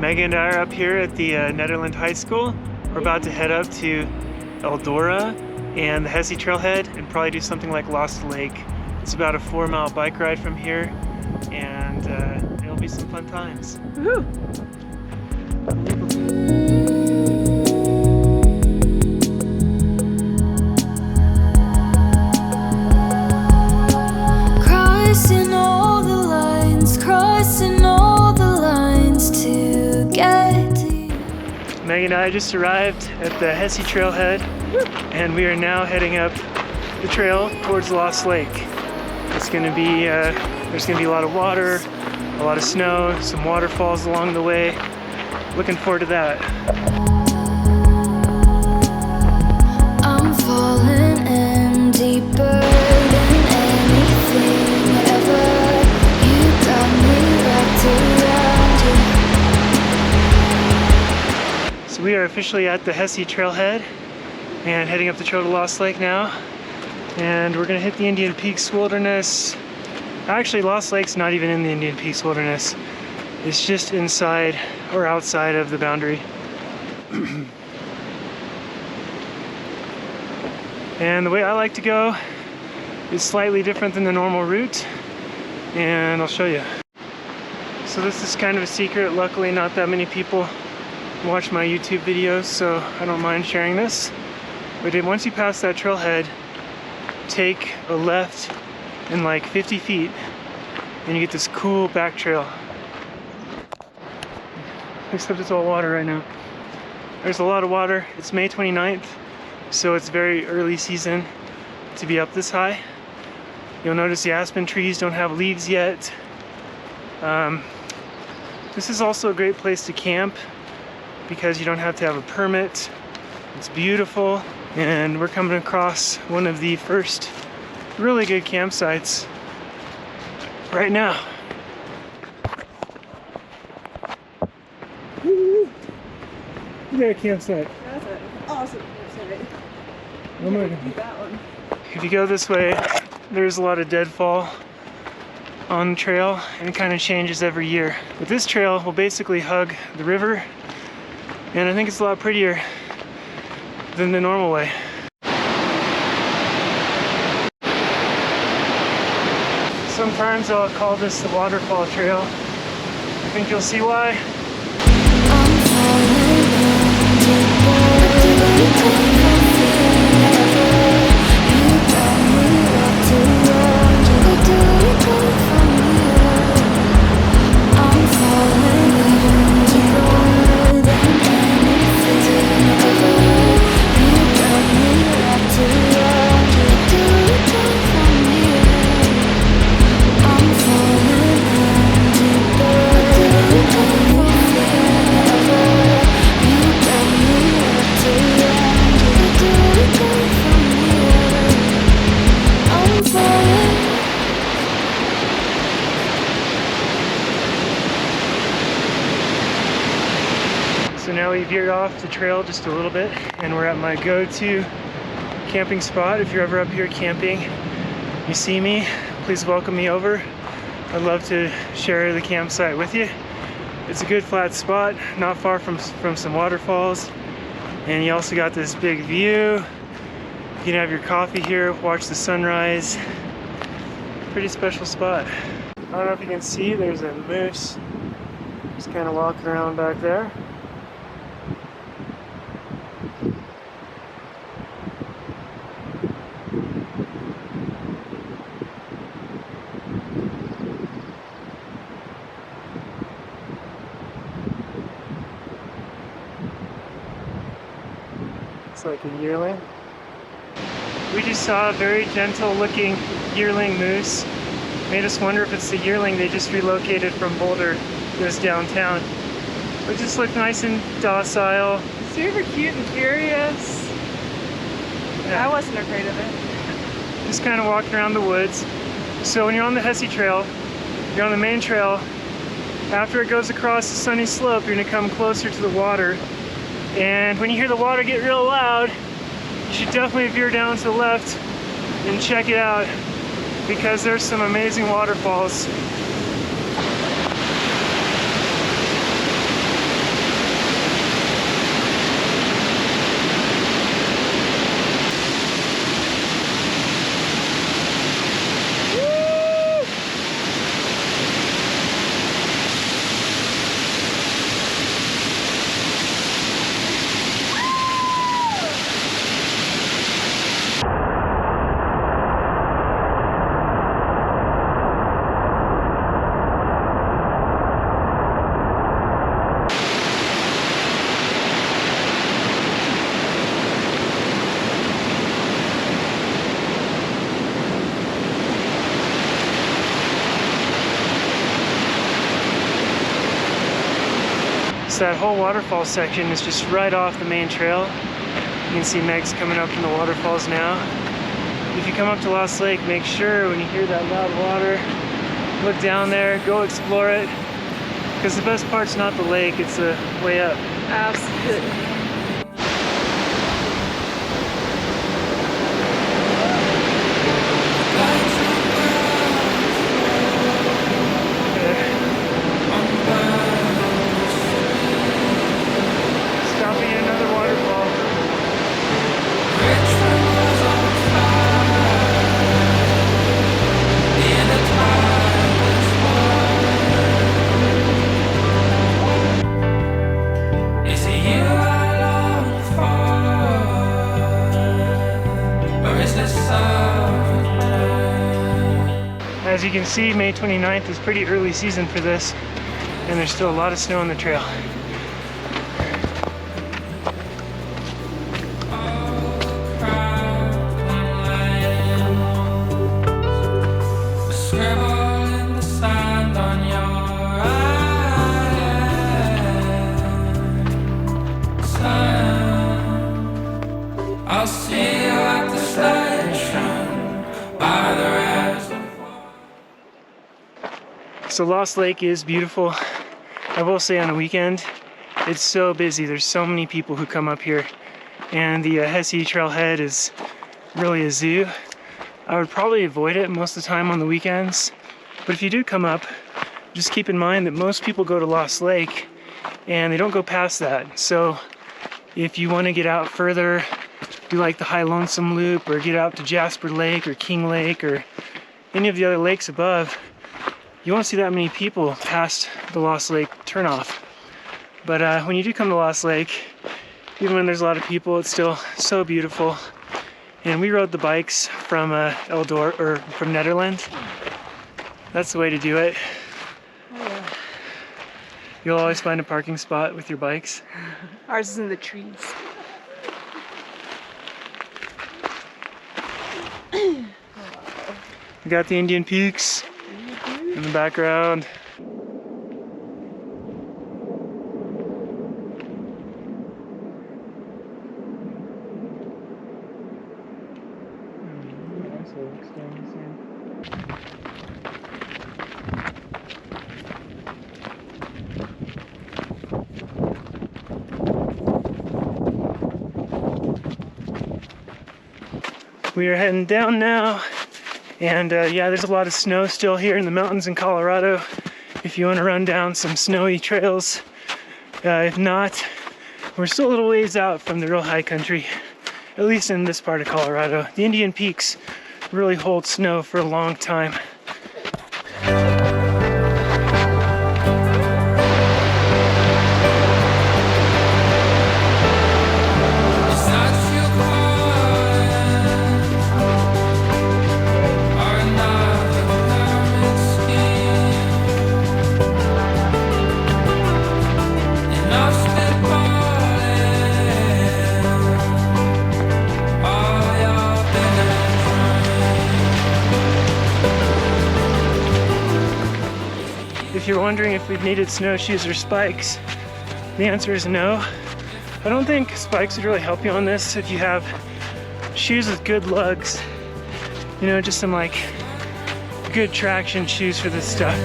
Megan and I are up here at the Nederland High School. We're about to head up to Eldora and the Hessie Trailhead and probably do something like Lost Lake. It's about a 4-mile bike ride from here, and it'll be some fun times. Woohoo! Crossing all the lines to get to you. Megan and I just arrived at the Hessie Trailhead, and we are now heading up the trail towards Lost Lake. It's going to be, there's going to be a lot of water, a lot of snow, some waterfalls along the way. Looking forward to that. I'm falling in deeper than anything ever. You got me wrapped around you. So we are officially at the Hessie Trailhead and heading up the trail to Lost Lake now. And we're gonna hit the Indian Peaks Wilderness. Actually, Lost Lake's not even in the Indian Peaks Wilderness. It's just inside or outside of the boundary. And the way I like to go is slightly different than the normal route, and I'll show you. So this is kind of a secret. Luckily, not that many people watch my YouTube videos, so I don't mind sharing this. But once you pass that trailhead, take a left in like 50 feet and you get this cool back trail. Except it's all water right now. There's a lot of water. It's May 29th, so it's very early season to be up this high. You'll notice the aspen trees don't have leaves yet. This is also a great place to camp because you don't have to have a permit. It's beautiful, and we're coming across one of the first really good campsites right now. Woo! You got a campsite. That's an awesome campsite. Oh my Do God. that one. If you go this way, there's a lot of deadfall on the trail, and it kind of changes every year. But this trail will basically hug the river, and I think it's a lot prettier than the normal way. Sometimes I'll call this the waterfall trail. I think you'll see why. I'm falling in deeper than you got me wrapped around you. Where do we go from here? I'm falling in deeper than anything ever. You got me wrapped around you. Where do we go from here? I'm falling in deeper than anything ever. You got me wrapped around you. Where do we go from here? I'm falling. So now we veered off the trail just a little bit, and we're at my go-to camping spot. If you're ever up here camping, you see me, please welcome me over. I'd love to share the campsite with you. It's a good flat spot, not far from some waterfalls, and you also got this big view. You can have your coffee here, watch the sunrise. Pretty special spot. I don't know if you can see, there's a moose just kind of walking around back there. It's like a yearling. We just saw a very gentle looking yearling moose. Made us wonder if it's the yearling they just relocated from Boulder goes downtown. But just looked nice and docile. Super cute and curious. Yeah. I wasn't afraid of it. Just kind of walking around the woods. So when you're on the Hessie Trail, you're on the main trail. After it goes across the sunny slope, you're gonna come closer to the water. And when you hear the water get real loud, you should definitely veer down to the left and check it out, because there's some amazing waterfalls. So that whole waterfall section is just right off the main trail. You can see Meg's coming up from the waterfalls now. If you come up to Lost Lake, make sure when you hear that loud water, look down there, go explore it. Because the best part's not the lake, it's the way up. Absolutely. Stopping at another waterfall. As you can see, May 29th is pretty early season for this, and there's still a lot of snow on the trail. I'll see you at the station by the reservoir. So Lost Lake is beautiful. I will say on a weekend, it's so busy. There's so many people who come up here. And the Hessie Trailhead is really a zoo. I would probably avoid it most of the time on the weekends. But if you do come up, just keep in mind that most people go to Lost Lake and they don't go past that. So if you want to get out further, do like the High Lonesome Loop, or get out to Jasper Lake or King Lake or any of the other lakes above, you won't see that many people past the Lost Lake turnoff. But when you do come to Lost Lake, even when there's a lot of people, it's still so beautiful. And we rode the bikes from Eldora, or from Nederland. That's the way to do it. You'll always find a parking spot with your bikes. Ours is in the trees. We got the Indian Peaks in the background. We are heading down now, and yeah, there's a lot of snow still here in the mountains in Colorado if you want to run down some snowy trails. If not, we're still a little ways out from the real high country, at least in this part of Colorado. The Indian Peaks really hold snow for a long time. If you're wondering if we've needed snowshoes or spikes, the answer is no. I don't think spikes would really help you on this if you have shoes with good lugs. You know, just some like good traction shoes for this stuff.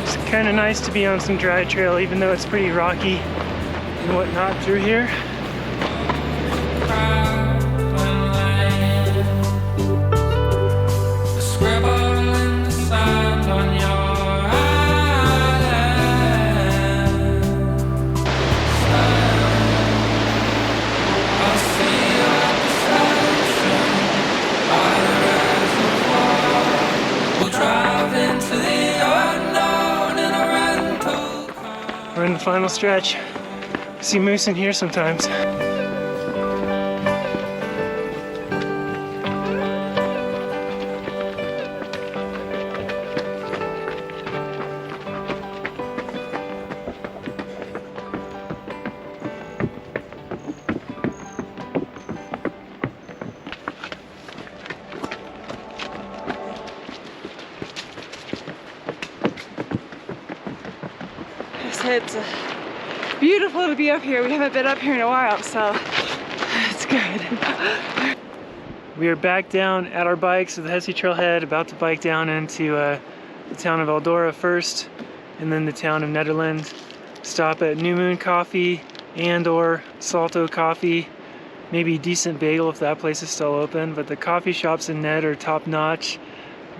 It's kind of nice to be on some dry trail, even though it's pretty rocky and whatnot through here. We're in the final stretch. See moose in here sometimes. It's beautiful to be up here. We haven't been up here in a while, so it's good. We are back down at our bikes with the Hessie Trailhead, about to bike down into the town of Eldora first, and then the town of Nederland. Stop at New Moon Coffee and or Salto Coffee. Maybe Decent Bagel if that place is still open, but the coffee shops in Ned are top notch.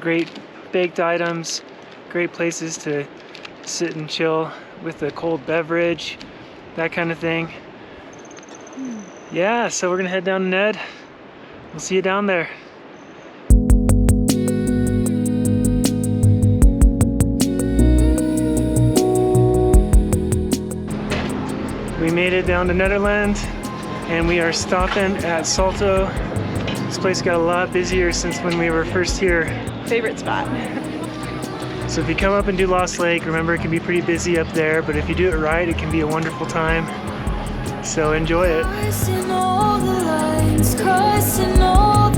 Great baked items, great places to sit and chill with a cold beverage, that kind of thing. Yeah, so we're gonna head down to Ned. We'll see you down there. We made it down to Nederland and we are stopping at Salto. This place got a lot busier since when we were first here. Favorite spot. So if you come up and do Lost Lake, remember it can be pretty busy up there, but if you do it right, it can be a wonderful time. So enjoy it. Crossing all the lines, crossing all